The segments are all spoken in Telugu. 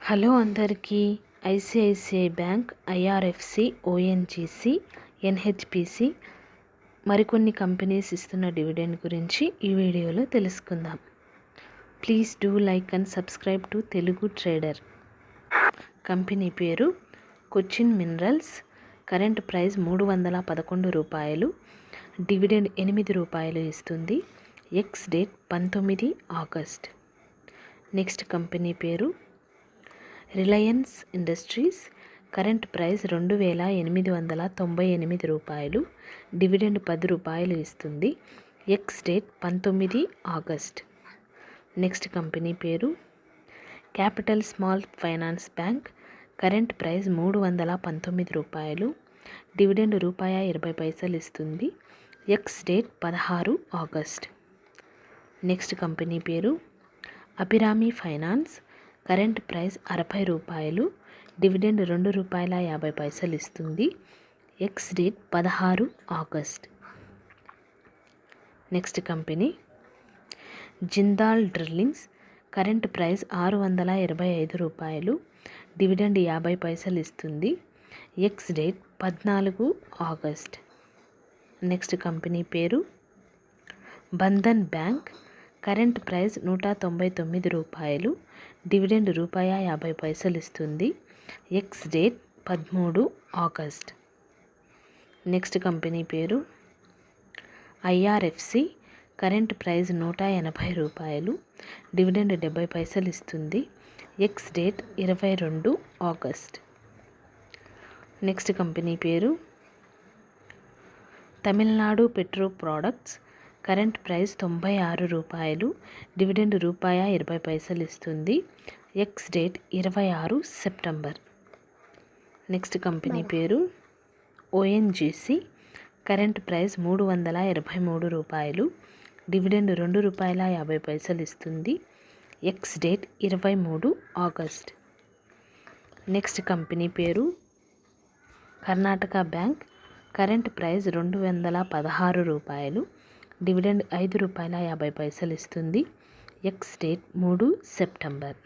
హలో అందరికీ. ICICI bank, IRFC, ONGC, NHPC మరికొన్ని కంపెనీస్ ఇస్తున్న డివిడెండ్ గురించి ఈ వీడియోలో తెలుసుకుందాం. Please do like and subscribe to Telugu trader. Company పేరు కొచ్చిన్ మినరల్స్. కరెంట్ ప్రైస్ 311 రూపాయలు. డివిడెండ్ 8 రూపాయలు ఇస్తుంది. Ex date 19 August. Next company పేరు రిలయన్స్ ఇండస్ట్రీస్. కరెంట్ ప్రైస్ 2898 రూపాయలు. డివిడెండ్ 10 రూపాయలు ఇస్తుంది. Ex date 19 August. Next company పేరు Capital Small Finance Bank. Current price 319 రూపాయలు. డివిడెండ్ ₹20 ఇస్తుంది. Ex date 16 August. Next company పేరు అభిరామి ఫైనాన్స్. కరెంట్ ప్రైస్ 60 రూపాయలు. డివిడెండ్ ₹2.50 ఇస్తుంది. Ex date 16 August. Next company Jindal డ్రిల్లింగ్స్. Current price 625 రూపాయలు. డివిడెండ్ 50 ఇస్తుంది. Ex date 14 August. Next company పేరు బంధన్ బ్యాంక్. కరెంట్ ప్రైస్ 199 రూపాయలు. డివిడెండ్ ₹50 ఇస్తుంది. Ex date 13 August. Next company పేరు ఐఆర్ఎఫ్సి. కరెంట్ ప్రైస్ 180 రూపాయలు. డివిడెండ్ 70 ఇస్తుంది. Ex date 22 August. Next company పేరు Tamil Nadu petro products. Current price 96 రూపాయలు. డివిడెండ్ ₹20 ఇస్తుంది. Ex date 26 September. Next company పేరు ఓఎన్జీసీ. కరెంట్ ప్రైస్ 323 రూపాయలు. డివిడెండ్ ₹2.50 ఇస్తుంది. Ex date 23 August. Next company పేరు కర్ణాటక బ్యాంక్. కరెంట్ ప్రైస్ 216 రూపాయలు. డివిడెండ్ ₹5.50 ఇస్తుంది. Ex date 3 September.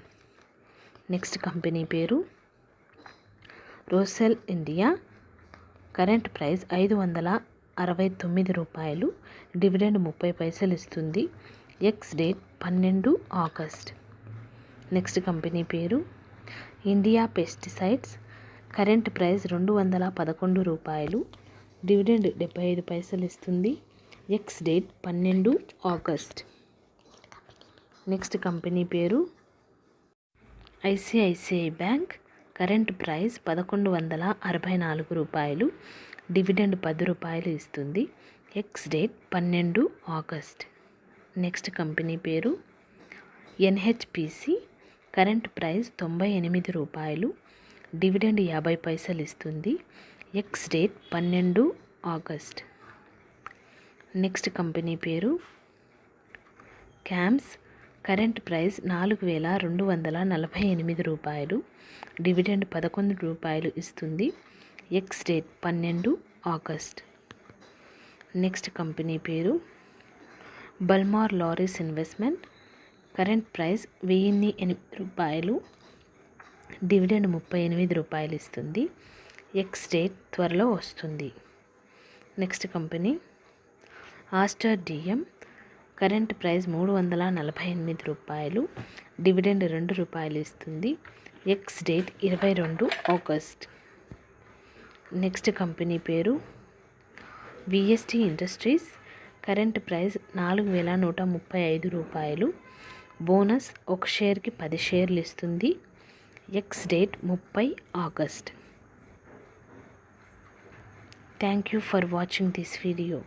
Next company పేరు రోసెల్ ఇండియా. కరెంట్ ప్రైస్ 569 రూపాయలు. డివిడెండ్ ₹30 ఇస్తుంది. Ex date 12 August. Next company పేరు ఇండియా పెస్టిసైడ్స్. కరెంట్ ప్రైస్ 211 రూపాయలు. డివిడెండ్ 75 ఇస్తుంది. Ex date 12 August. Next company పేరు ఐసిఐసిఐ బ్యాంక్. కరెంట్ ప్రైస్ 1164 రూపాయలు. డివిడెండ్ 10 రూపాయలు ఇస్తుంది. Ex date 12 August. Next company పేరు ఎన్హెచ్పిసి. కరెంట్ ప్రైస్ 98 రూపాయలు. డివిడెండ్ 50 ఇస్తుంది. Ex date 12 August. Next company పేరు క్యామ్స్. కరెంట్ ప్రైస్ 4248 రూపాయలు. డివిడెండ్ 11 రూపాయలు ఇస్తుంది. Ex date 12 August. Next company పేరు బల్మార్ లారీస్ ఇన్వెస్ట్మెంట్. కరెంట్ ప్రైస్ 1008 రూపాయలు. డివిడెండ్ 38 రూపాయలు ఇస్తుంది. ఎక్స్ డేట్ త్వరలో వస్తుంది. Next company Aster DM. Current price 348 రూపాయలు. డివిడెండ్ ₹2 ఇస్తుంది. Ex date 22 August. Next company పేరు విఎస్టీ ఇండస్ట్రీస్. కరెంట్ ప్రైస్ 4135 రూపాయలు. బోనస్ 1 షేర్కి 10 షేర్లు ఇస్తుంది. Ex date 30 August. Thank you for watching this video.